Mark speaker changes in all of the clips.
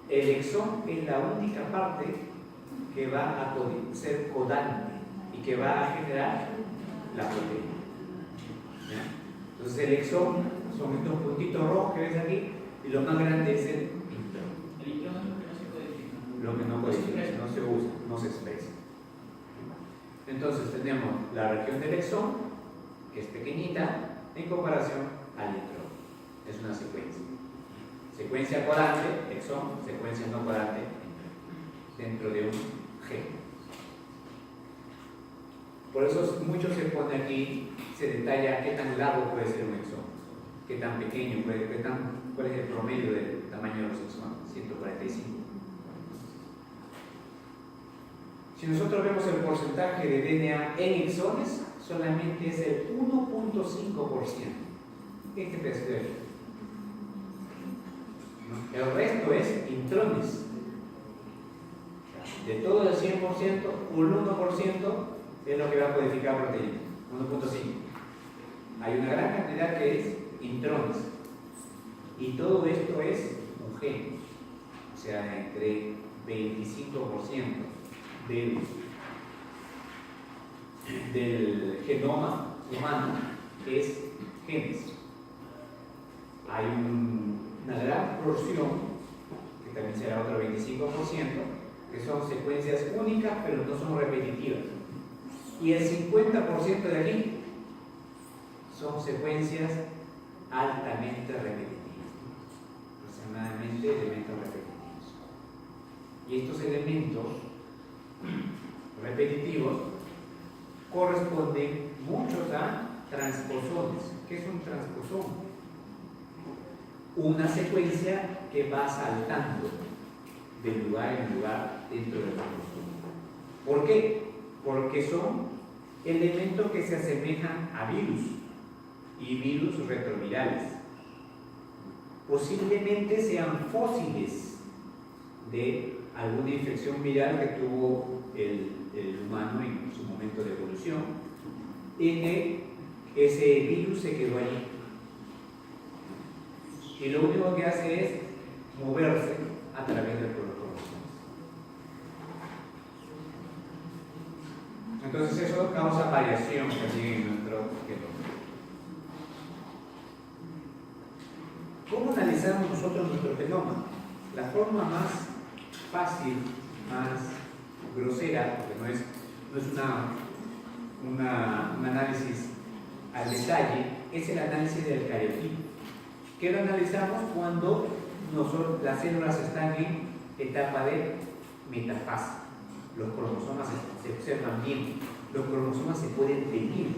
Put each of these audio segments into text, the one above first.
Speaker 1: El exón es la única parte que va a ser codante y que va a generar la proteína. ¿Ya? Entonces el exón son estos puntitos rojos que ves aquí y lo más grande es el intrón.
Speaker 2: El intrón es lo que no se codifica.
Speaker 1: Lo que no codifica, no se usa, no se expresa. Entonces tenemos la región del exón, que es pequeñita en comparación al intrón. Es una secuencia. Secuencia codante, exón, secuencia no codante, dentro de un gen. Por eso mucho se pone aquí, se detalla qué tan largo puede ser un exón, qué tan pequeño, cuál es el promedio del tamaño de los exones, 145. Si nosotros vemos el porcentaje de DNA en exones, solamente es el 1.5%. Este pedacito de aquí. El resto es intrones. De todo el 100%, un 1% es lo que va a codificar proteína, 1.5. Hay una gran cantidad que es intrones. Y todo esto es un gen. O sea, entre 25% del genoma humano es genes. Hay una gran porción, que también será otro 25%, que son secuencias únicas pero no son repetitivas. Y el 50% de aquí son secuencias altamente repetitivas, aproximadamente elementos repetitivos. Y estos elementos repetitivos corresponden muchos a transposones. ¿Qué es un transposón? Una secuencia que va saltando de lugar en lugar dentro del cromosoma. ¿Por qué? Porque son elementos que se asemejan a virus y virus retrovirales. Posiblemente sean fósiles de alguna infección viral que tuvo el humano en su momento de evolución y que ese virus se quedó allí. Y lo único que hace es moverse a través de los cromosomas. Entonces eso causa variación también en nuestro genoma. ¿Cómo analizamos nosotros nuestro genoma? La forma más fácil, más grosera, porque no es un análisis al detalle, es el análisis del cariotipo. ¿Qué lo analizamos? Cuando las células están en etapa de metafase. Los cromosomas se observan bien, los cromosomas se pueden teñir.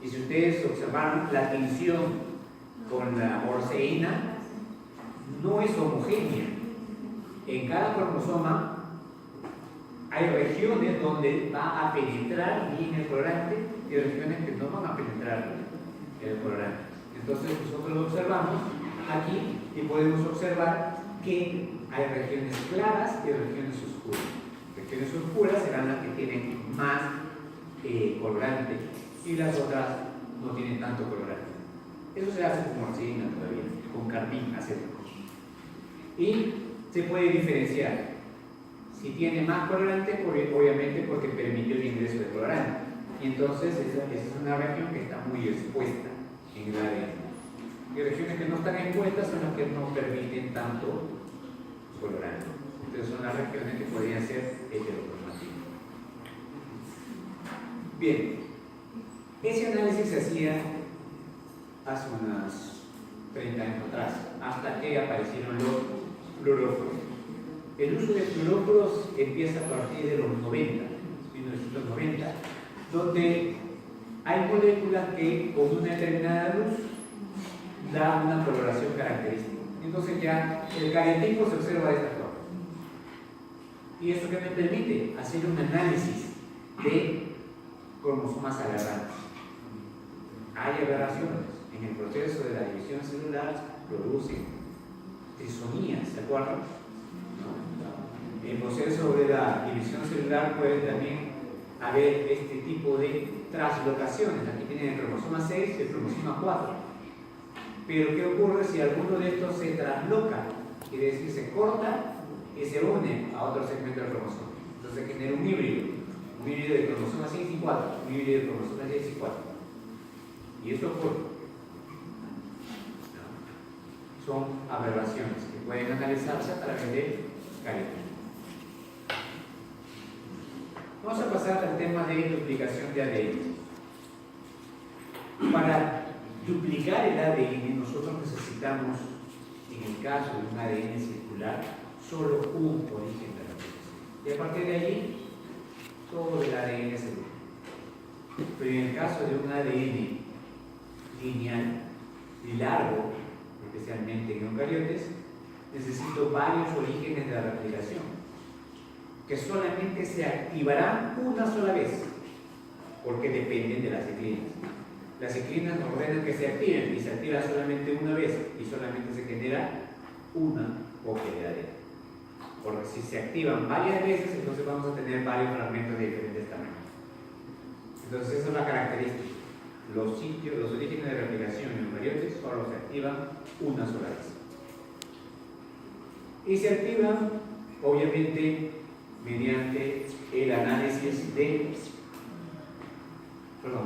Speaker 1: Y si ustedes observaron la tinción con la orceína, no es homogénea. En cada cromosoma hay regiones donde va a penetrar bien el colorante y regiones que no van a penetrar el colorante. Entonces nosotros lo observamos aquí y podemos observar que hay regiones claras y regiones oscuras. Regiones oscuras serán las que tienen más colorante y las otras no tienen tanto colorante. Eso se hace con orcina todavía, con carmín acético. Y se puede diferenciar. Si tiene más colorante, obviamente porque permitió el ingreso de colorante. Y entonces esa es una región que está muy expuesta en el ADN. Y regiones que no están expuestas son las que no permiten tanto colorante. Entonces son las regiones que podrían ser heterocromáticas. Bien, ese análisis se hacía hace unos 30 años atrás, hasta que aparecieron los fluoróforos. El uso de fluoróforos empieza a partir de los 1990, donde hay moléculas que con una determinada luz da una coloración característica. Entonces ya el cariotipo se observa de esta forma. ¿Y eso qué me permite? Hacer un análisis de cromosomas aberrantes. Hay aberraciones. En el proceso de la división celular producen trisonías, ¿se acuerdan? En el proceso de la división celular puede también haber este tipo de translocaciones. Aquí tienen el cromosoma 6 y el cromosoma 4. Pero ¿qué ocurre si alguno de estos se trasloca quiere decir se corta y se une a otro segmento del cromosoma. Entonces genera un híbrido de cromosoma 6 y 4, un híbrido de cromosoma 6 y 4. Y esto ocurre. Son aberraciones que pueden analizarse a través de cálculo. Vamos a pasar al tema de duplicación de ADN. Para duplicar el ADN, nosotros necesitamos, en el caso de un ADN circular, solo un origen de replicación. Y a partir de allí, todo el ADN se duplica. Pero en el caso de un ADN lineal y largo, especialmente en eucariotes, necesito varios orígenes de la replicación, que solamente se activarán una sola vez, porque dependen de las ciclinas. Las ciclinas nos ordenan que se activen y se activa solamente una vez y solamente se genera una copia de ADN. Porque si se activan varias veces, entonces vamos a tener varios fragmentos de diferentes tamaños. Entonces esa es la característica. Los orígenes de replicación en eucariotes solo se activan una sola vez. Y se activan, obviamente, mediante el análisis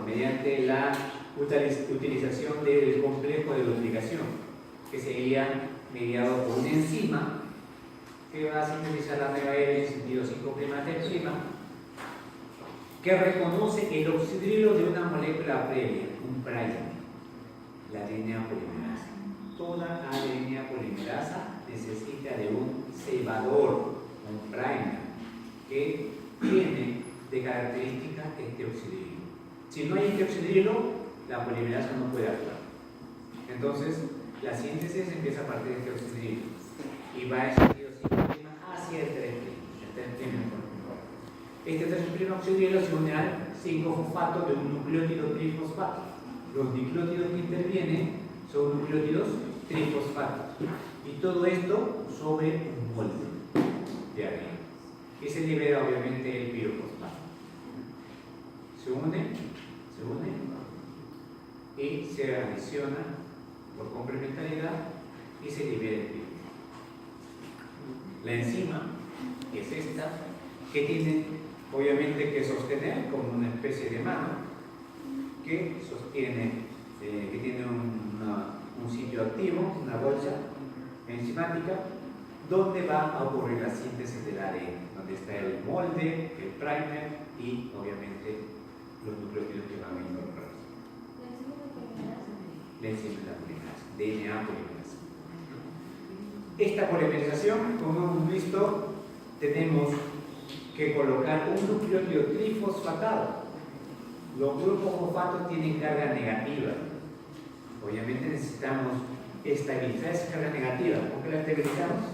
Speaker 1: mediante la utilización del complejo de duplicación, que sería mediado por una enzima que va a sintetizar la nueva L en sentido 5'T', que reconoce el oxidrilo de una molécula previa, un primer, la DNA polimerasa. Toda ADN polimerasa necesita de un cebador, un primer, que tiene de característica este oxidrilo. Si no hay este oxidrilo, la polimerasa no puede actuar. Entonces, la síntesis empieza a partir de este oxidrilo y va en sentido 5' hacia el 3'. Este 3' oxidrilo se une al 5-fosfato de un nucleótido trifosfato. Los diclótidos que intervienen son nucleótidos trifosfatos. Y todo esto sobre un molde de ADN. Y se libera obviamente el pirofosfato. Se une y se adiciona por complementariedad y se libera el pirofosfato. La enzima, que es esta, que tiene obviamente que sostener como una especie de mano que sostiene, que tiene un sitio activo, una bolsa enzimática, donde va a ocurrir la síntesis del ADN, donde está el molde, el primer y obviamente los nucleótidos que van a incorporarse. La enzima de la polimerasa, DNA polimerasa. Esta polimerización, como hemos visto, tenemos que colocar un nucleótido trifosfatado. Los grupos fosfatos tienen carga negativa. Obviamente necesitamos estabilizar esa carga negativa. ¿Con qué la estabilizamos?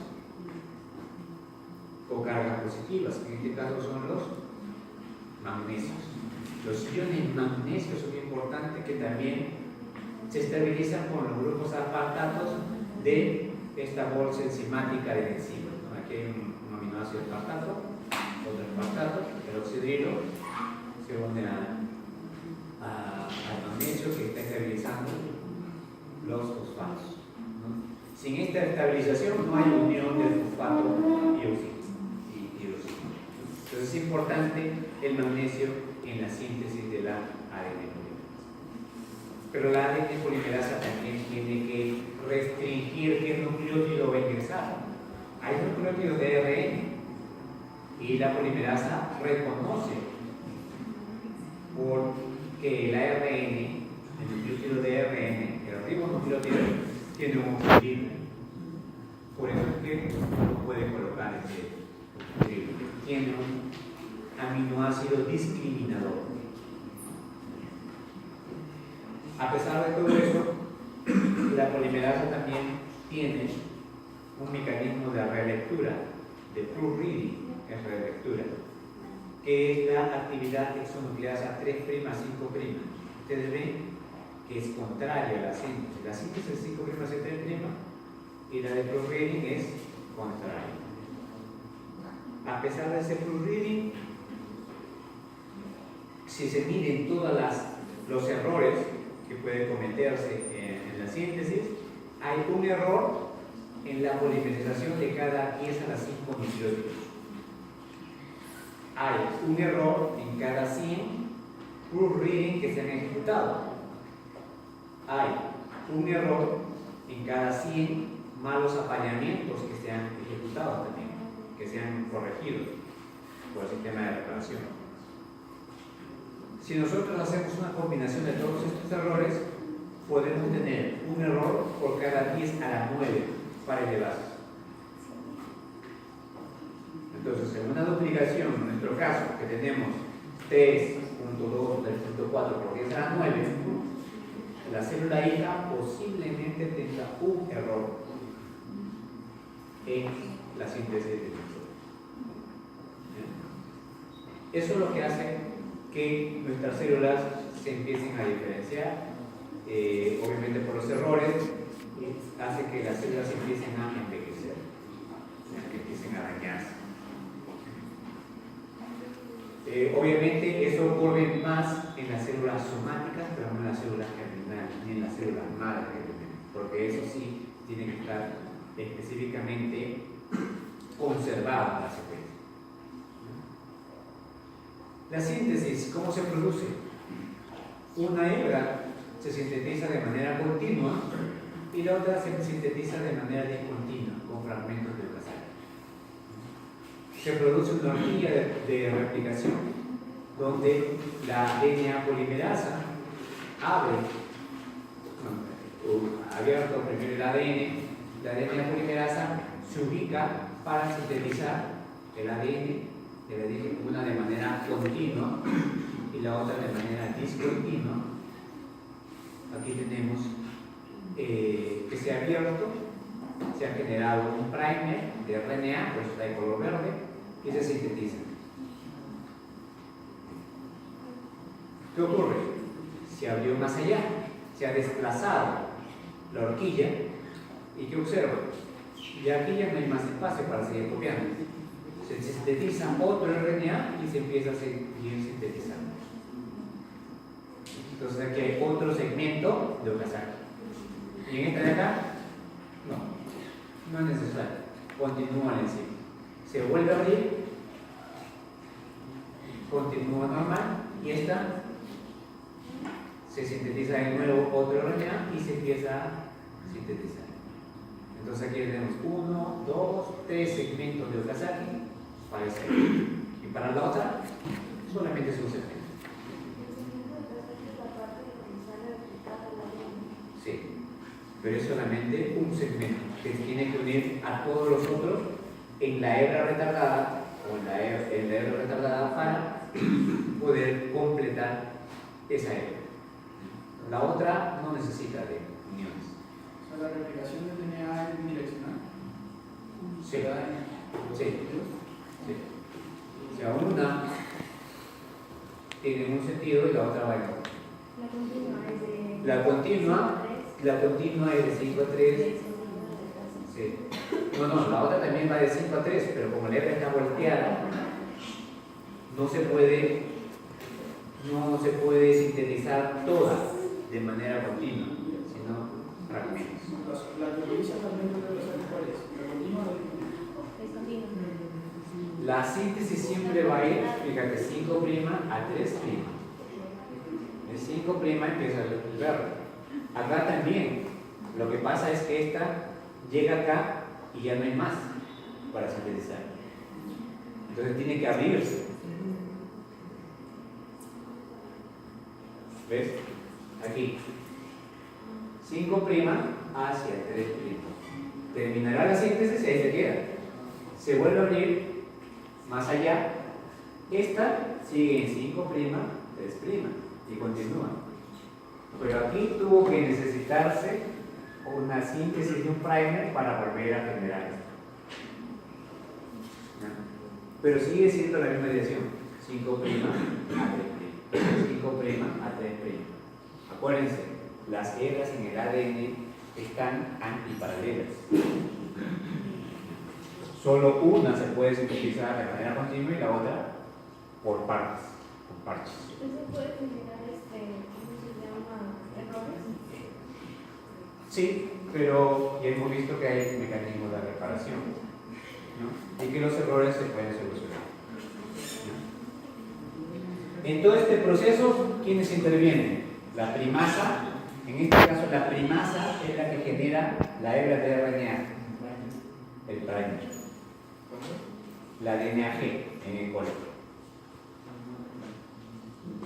Speaker 1: Con cargas positivas, que en este caso son los magnesios. Los iones magnesios son importantes, que también se estabilizan con los grupos aspartatos de esta bolsa enzimática de la enzima. Aquí hay un aminoácido aspartato, otro aspartato, el oxidrilo se une al magnesio que está estabilizando los fosfatos, ¿no? Sin esta estabilización no hay unión del fosfato y oxígeno. Entonces es importante el magnesio en la síntesis de la ADN polimerasa. Pero la ADN polimerasa también tiene que restringir qué nucleótido va a ingresar. Hay nucleótidos de ARN y la polimerasa reconoce porque el ARN, el nucleótido de ARN, el ribonucleótido, tiene un oxidrilo. Por eso es que no puede colocar este oxidrilo. Tiene un aminoácido discriminador. A pesar de todo eso, la polimerasa también tiene un mecanismo de relectura, de proofreading, es relectura, que es la actividad exonucleasa 3', 5'. Ustedes ven que es contraria a la síntesis. La síntesis es 5' hacia 3' y la de proofreading es contraria. A pesar de ese proofreading, si se miden todos los errores que pueden cometerse en la síntesis, hay un error en la polimerización de cada 10 a la 5 nucleótidos. Hay un error en cada 100 proofreading que se han ejecutado. Hay un error en cada 100 malos apañamientos que se han ejecutado también, que se han corregido por el sistema de reparación. Si nosotros hacemos una combinación de todos estos errores, podemos tener un error por cada 10 a la 9 pares de bases. Entonces, en una duplicación, en nuestro caso, que tenemos 3.2, 3.4 por 10 a la 9, la célula hija posiblemente tenga un error en la síntesis de nosotros. Eso es lo que hace que nuestras células se empiecen a diferenciar. Obviamente por los errores, hace que las células empiecen a envejecer, que empiecen a dañarse. Obviamente eso ocurre más en las células somáticas, pero no en las células germinales, ni en las células madre, porque eso sí tiene que estar específicamente conservado en la secuencia. La síntesis, ¿cómo se produce? Una hebra se sintetiza de manera continua y la otra se sintetiza de manera discontinua, con fragmentos de eucasal. Se produce una horquilla de replicación donde la DNA polimerasa abierto primero el ADN, la DNA polimerasa se ubica para sintetizar el ADN, una de manera continua y la otra de manera discontinua. Aquí tenemos que se ha abierto, se ha generado un primer de RNA, pues está de color verde, y se sintetiza. ¿Qué ocurre? Se abrió más allá, se ha desplazado la horquilla, y ¿qué observo? Y aquí ya no hay más espacio para seguir copiando. Se sintetiza otro RNA y se empieza a seguir sintetizando. Entonces aquí hay otro segmento de Okazaki. Y en esta de acá, no es necesario. Continúa la enzima. Se vuelve a abrir, continúa normal, y esta se sintetiza de nuevo otro RNA y se empieza a sintetizar. Entonces aquí tenemos 1, 2, 3 segmentos de Okazaki para esta. Y para la otra, solamente es un segmento. Sí, pero es solamente un segmento que tiene que unir a todos los otros en la hebra retardada o en la hebra retardada para poder completar esa hebra. La otra no necesita de uniones.
Speaker 2: O sea, la replicación del DNA es bidireccional.
Speaker 1: Sí. Sí. O sea, una tiene un sentido y la otra va en otro. La continua es de 5 a 3. Sí. No, la otra también va de 5 a 3, pero como la hebra está volteada, no se puede sintetizar toda de manera continua, sino fragmentos.
Speaker 2: La diferencia también debe ser cuál es. La continua o
Speaker 1: la síntesis siempre va a ir, fíjate, 5' a 3'. El 5' empieza el verde. Acá también, lo que pasa es que esta llega acá y ya no hay más para sintetizar. Entonces tiene que abrirse. ¿Ves? Aquí. 5' hacia 3'. Terminará la síntesis y ahí se queda. Se vuelve a abrir más allá. Esta sigue en 5', 3' y continúa. Pero aquí tuvo que necesitarse una síntesis de un primer para volver a generar esto. Pero sigue siendo la misma dirección. 5' a 3'. 5' a 3'. Acuérdense, las hebras en el ADN están antiparalelas. Solo una se puede sintetizar de manera continua y la otra por partes, por parches.
Speaker 3: ¿Eso puede generar ¿cómo se llama? ¿Errores?
Speaker 1: Sí, pero ya hemos visto que hay mecanismos de reparación, ¿no? Y que los errores se pueden solucionar, ¿no? En todo este proceso, ¿quiénes intervienen? La primasa, en este caso la primasa es la que genera la hebra de RNA, el primer, la DNA G en el colo.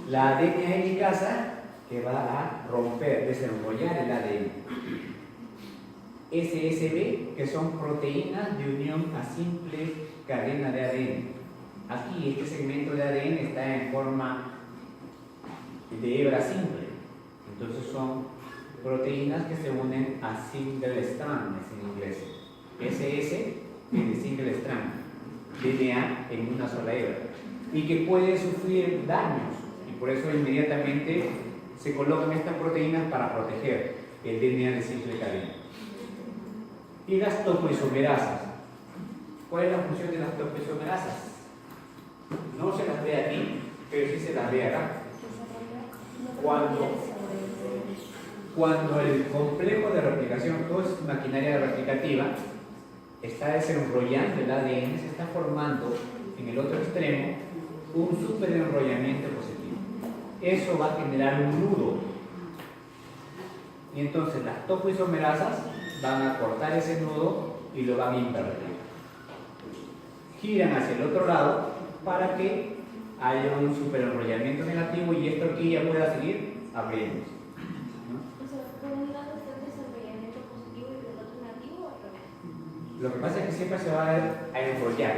Speaker 1: La DNA helicasa que va a romper, desenrollar el ADN. SSB, que son proteínas de unión a simple cadena de ADN. Aquí este segmento de ADN está en forma de hebra simple. Entonces son proteínas que se unen a single strand, es en inglés. SS es de single strand, DNA en una sola hebra. Y que puede sufrir daños. Y por eso inmediatamente se colocan estas proteínas para proteger el DNA de simple cadena. Y las topoisomerasas. ¿Cuál es la función de las topoisomerasas? No se las ve aquí, pero sí se las ve acá. Cuando el complejo de replicación, todo es maquinaria replicativa, está desenrollando el ADN, se está formando en el otro extremo un superenrollamiento positivo. Eso va a generar un nudo. Y entonces las topoisomerasas van a cortar ese nudo y lo van a invertir. Giran hacia el otro lado para que haya un superenrollamiento negativo y esto aquí ya pueda seguir abriendo.
Speaker 3: O sea, por un lado está el desenrollamiento positivo y por el otro negativo, ¿o al revés?
Speaker 1: Lo que pasa es que siempre se va a enrollar.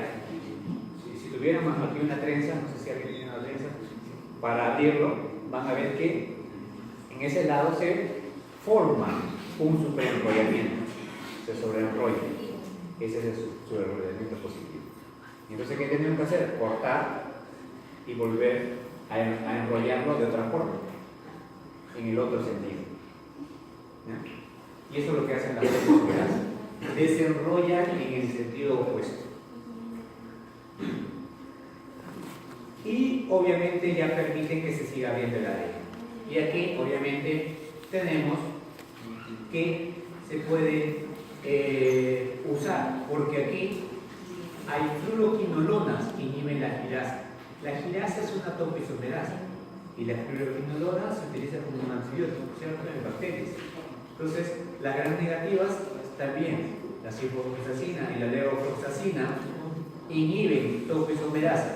Speaker 1: Si tuviéramos aquí una trenza, no sé si alguien tiene una trenza, para abrirlo, van a ver que en ese lado se forma un superenrollamiento, se sobreenrolla. Ese es el sobreenrollamiento positivo. Y entonces, ¿qué tenemos que hacer? Cortar y volver a enrollarlo de otra forma, en el otro sentido. ¿Ya? Y eso es lo que hacen las topoisomerasas. Desenrollan en el sentido opuesto. Y obviamente ya permiten que se siga viendo el ADN. Y aquí obviamente tenemos que se puede usar, porque aquí hay fluoroquinolonas que inhiben la girasa. La girasa es una topoisomerasa y la fluoroquinolona se utiliza como un antibiótico, ¿cierto? En bacterias. Entonces, las gram negativas están bien. La ciprofloxacina y la levofloxacina inhiben topoisomerasas.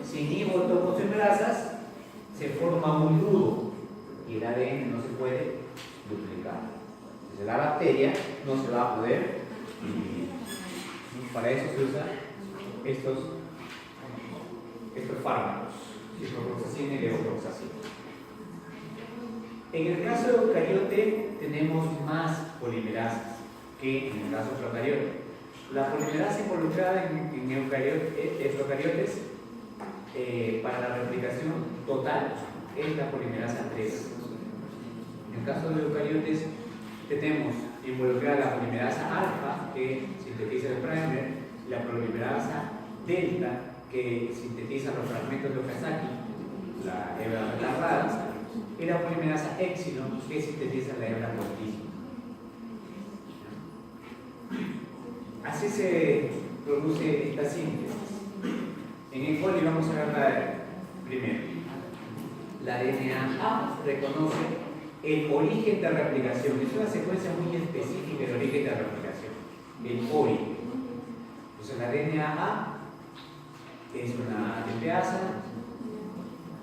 Speaker 1: Si inhibo topoisomerasas, se forma un nudo y el ADN no se puede duplicar. Entonces, la bacteria no se va a poder dividir. Y para eso se usan estos fármacos, ciprofloxacina y levofloxacina. En el caso de eucariote tenemos más polimerasas que en el caso de procariote. La polimerasa involucrada en eucariotes para la replicación total es la polimerasa 3. En el caso de eucariotes tenemos involucrada la polimerasa alfa que sintetiza el primer, la polimerasa delta que sintetiza los fragmentos de Okazaki, la hebra retardada, y la polimerasa epsilon que sintetiza la hebra cortísima. Así se produce esta síntesis. En el coli vamos a ver primero. La DNA reconoce el origen de replicación. Es una secuencia muy específica del origen de replicación. El origen. Entonces la DNA es una ATPasa,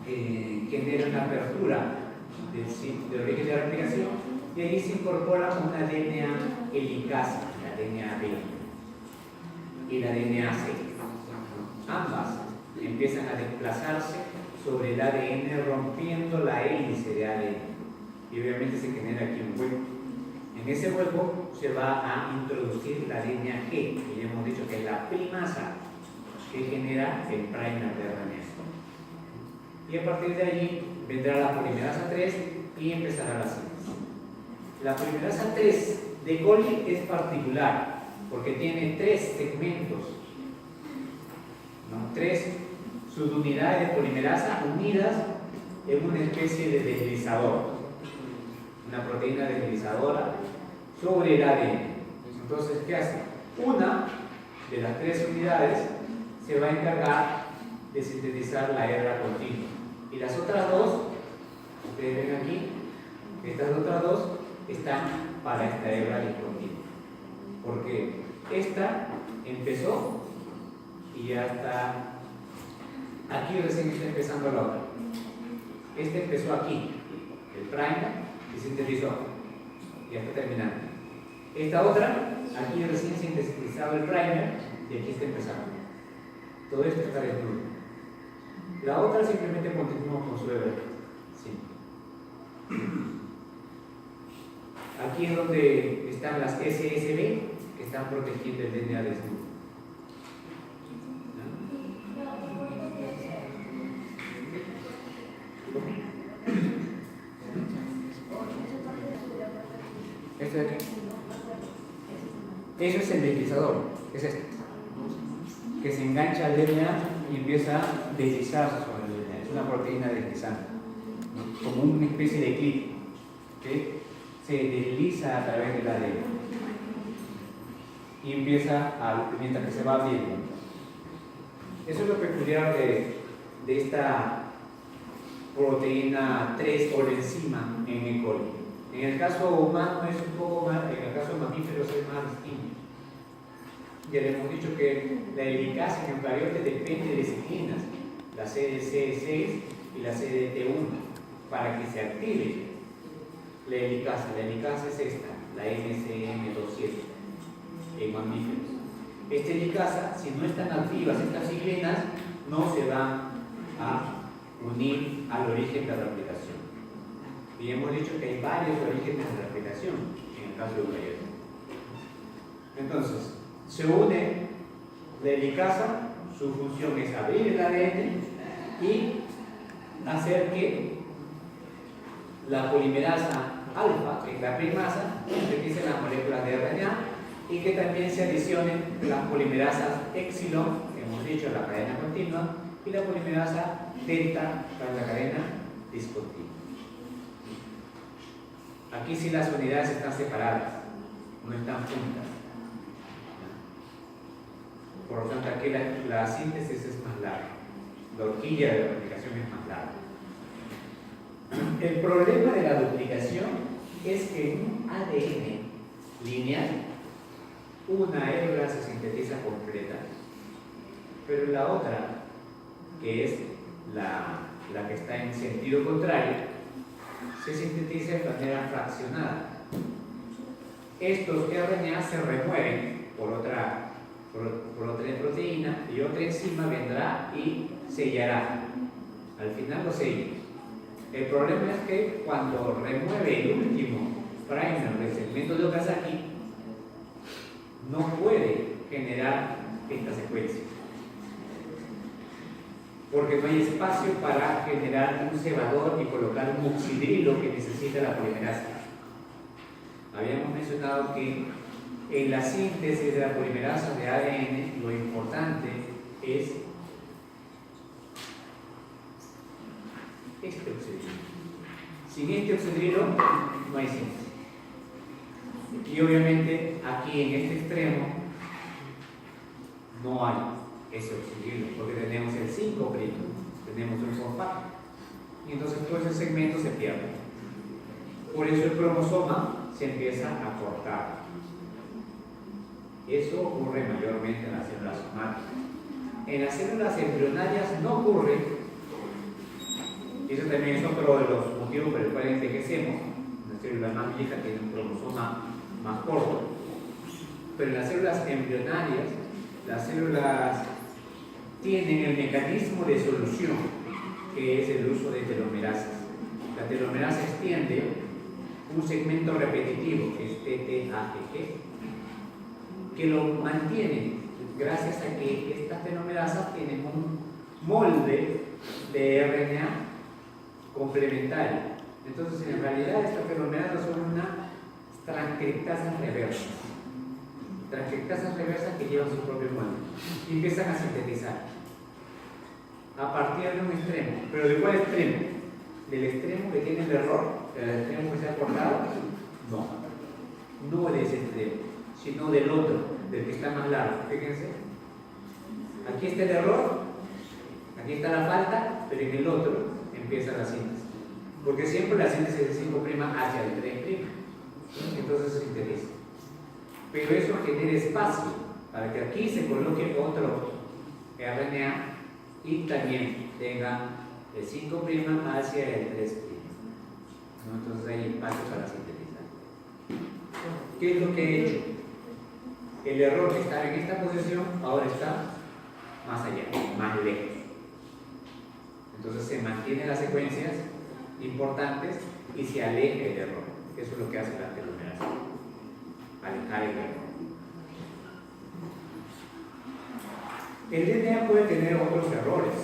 Speaker 1: genera una apertura del origen de replicación y ahí se incorpora una DNA helicasa, la DNA B y la DNA C. Ambas empiezan a desplazarse sobre el ADN rompiendo la hélice de ADN y obviamente se genera aquí un hueco. En ese hueco se va a introducir la DNA G, que ya hemos dicho que es la primasa que genera el primer de RNA. Y a partir de allí vendrá la polimerasa 3 y empezará la síntesis. La polimerasa 3 de coli es particular porque tiene 3 segmentos, ¿no? 3 subunidades de polimerasa unidas en una especie de deslizador, una proteína deslizadora sobre el ADN. Entonces, ¿qué hace? Una de las 3 unidades se va a encargar de sintetizar la hebra continua. Y las otras 2, ustedes ven aquí, estas otras 2 están para esta hebra discontinua. Porque esta empezó y ya está. Aquí recién está empezando la otra. Este empezó aquí, el primer, y sintetizó. Ya está terminando. Esta otra, aquí recién sintetizado el primer y aquí está empezando. Todo esto está desnudo. La otra simplemente continúa con su hebra. Sí. Aquí es donde están las SSB que están protegiendo el DNA desnudo. Este de aquí. Eso es el deslizador, es este, que se engancha al DNA y empieza a deslizarse sobre el DNA. Es una proteína deslizante, ¿no? Como una especie de clip que se desliza a través del ADN y empieza mientras que se va abriendo. Eso es lo peculiar de esta proteína 3 o la enzima en E. coli. En el caso humano es un poco más, en el caso de mamíferos es más distinto. Ya le hemos dicho que la helicasa en eucariotes depende de disciplinas, la CDC6 y la CDT1, para que se active la helicasa. La helicasa es esta, la MCM27 en mamíferos. Esta helicasa, si no están activas estas ciclinas, no se van a unir al origen de replicación. Y hemos dicho que hay varios orígenes de replicación en el caso de eucariotes. Entonces, se une la helicasa, su función es abrir el ADN y hacer que la polimerasa alfa, que es la primasa, sintetice las moléculas de RNA y que también se adicionen las polimerasas epsilon, que hemos dicho, la cadena continua, y la polimerasa delta para la cadena discontinua. Aquí sí las unidades están separadas, no están juntas. Por lo tanto, aquí la síntesis es más larga, la horquilla de la replicación es más larga. El problema de la duplicación es que en un ADN lineal, una hebra se sintetiza completa, pero la otra, que es la que está en sentido contrario, se sintetiza de manera fraccionada. Estos RNA se remueven por otra proteína y otra enzima vendrá y sellará. Al final lo sella. El problema es que cuando remueve el último primer del segmento de Okazaki, no puede generar esta secuencia, porque no hay espacio para generar un cebador y colocar un oxidrilo que necesita la polimerasa. Habíamos mencionado que en la síntesis de la polimerasa de ADN lo importante es este oxidrilo. Sin este oxidrilo no hay síntesis. Y obviamente aquí en este extremo no hay ese oxidrilo, porque tenemos el 5', tenemos un fosfato. Y entonces todo ese segmento se pierde. Por eso el cromosoma se empieza a cortar. Eso ocurre mayormente en las células somáticas. En las células embrionarias no ocurre. Eso también es otro de los motivos por el cual envejecemos. Una célula más vieja tiene un cromosoma más corto. Pero en las células embrionarias, las células tienen el mecanismo de solución, que es el uso de telomerasas. La telomerasa extiende un segmento repetitivo, que es TTAGG, que lo mantiene gracias a que estas telomerasas tienen un molde de RNA complementario. Entonces, en realidad, estas telomerasas son unas transcriptasas reversas. Transcriptasas reversas que llevan su propio molde y empiezan a sintetizar a partir de un extremo. ¿Pero de cuál extremo? ¿Del extremo que tiene el error? ¿Del extremo que se ha cortado? No. no de ese extremo, sino del otro, del que está más largo. Fíjense, aquí está el error, aquí está la falta, pero en el otro empieza la síntesis, porque siempre la síntesis es de 5' hacia el 3', entonces se interesa. Pero eso genera espacio para que aquí se coloque otro RNA y también tenga el 5' hacia el 3', ¿no? Entonces hay espacio para sintetizar. ¿Qué es lo que he hecho? El error que estaba en esta posición ahora está más allá, más lejos. Entonces se mantienen las secuencias importantes y se aleja el error. Eso es lo que hace la telomeración, alejar el error. El DNA puede tener otros errores,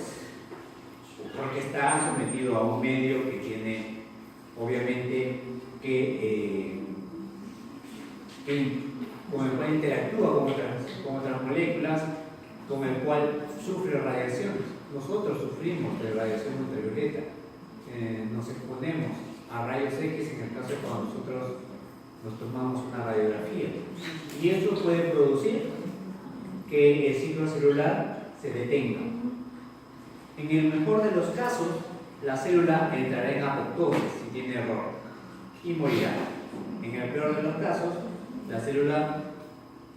Speaker 1: porque está sometido a un medio que tiene, obviamente, con el cual interactúa con otras moléculas, con el cual sufre radiaciones. Nosotros sufrimos de radiación ultravioleta, nos exponemos a rayos X en el caso de cuando nosotros nos tomamos una radiografía, y eso puede producir que el ciclo celular se detenga. En el mejor de los casos, la célula entrará en apoptosis si tiene error y morirá. En el peor de los casos, la célula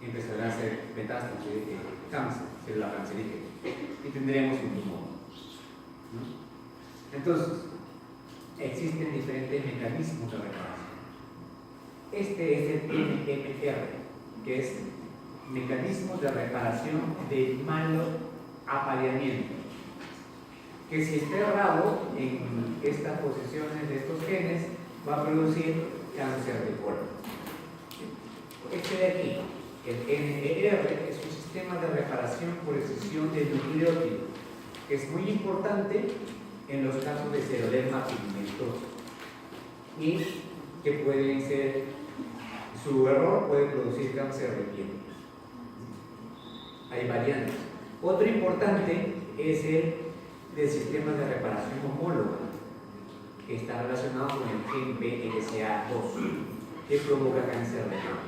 Speaker 1: empezará a hacer metástasis de cáncer, célula cancerígena, y tendremos un tumor, ¿no? Entonces, existen diferentes mecanismos de reparación. Este es el MMR, que es mecanismo de reparación de malo apareamiento, que si está errado en estas posiciones de estos genes, va a producir cáncer de colon. Este de aquí, el NER, es un sistema de reparación por excesión de nucleótido, que es muy importante en los casos de xeroderma pigmentosa y que pueden ser, su error puede producir cáncer de piel. Hay variantes. Otro importante es el del sistema de reparación homóloga, que está relacionado con el gen BRCA2, que provoca cáncer de mama.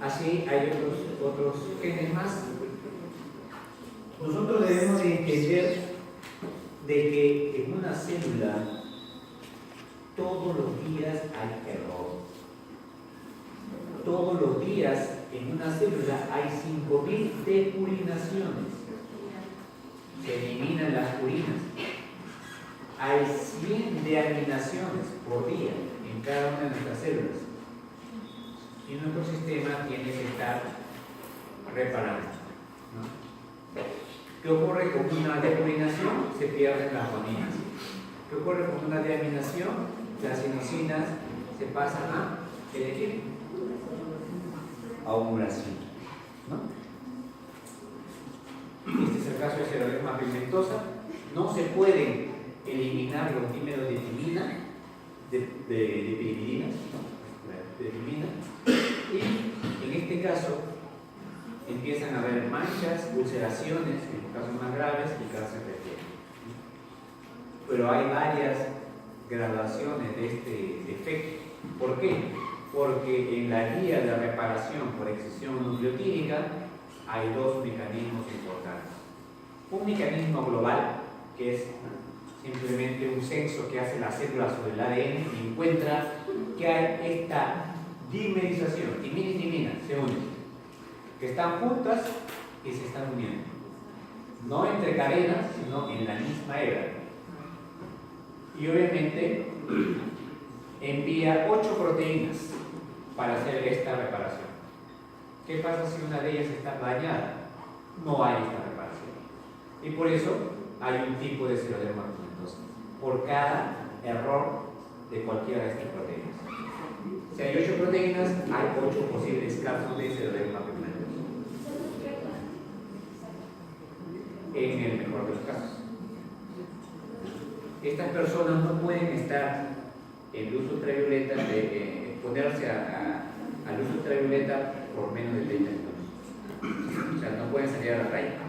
Speaker 1: Así hay otros genes más. Nosotros debemos de entender de que en una célula todos los días hay error. Todos los días en una célula hay 5.000 depurinaciones. Se eliminan las purinas. Hay 100 deaminaciones por día en cada una de nuestras células. Y nuestro sistema tiene que estar reparando, ¿no? ¿Qué ocurre con una depurinación? Se pierden las guaninas. ¿Qué ocurre con una deaminación? Las inosinaas se pasan a elegir a un uracilo, ¿no? Este es el caso de xeroderma pigmentosa. No se pueden eliminar los dímeros de timina, de pirimidina, y en este caso empiezan a haber manchas, ulceraciones, en los casos más graves, y cáncer de piel. Pero hay varias graduaciones de este defecto. ¿Por qué? Porque en la guía de reparación por excesión nucleotídica hay dos mecanismos importantes. Un mecanismo global, que es simplemente un censo que hace la célula sobre el ADN y encuentra que hay esta dimerización, timina y timina se unen, que están juntas y se están uniendo, no entre cadenas, sino en la misma hebra. Y obviamente envía 8 proteínas para hacer esta reparación. ¿Qué pasa si una de ellas está dañada? No hay esta reparación. Y por eso hay un tipo de xeroderma pigmentosa, por cada error de cualquiera de estas proteínas. Si hay 8 proteínas, hay 8 posibles casos de xeroderma pigmentosa. En el mejor de los casos. Estas personas no pueden estar en luz ultravioleta, exponerse a luz ultravioleta por menos de 30 minutos. O sea, no pueden salir a la raya.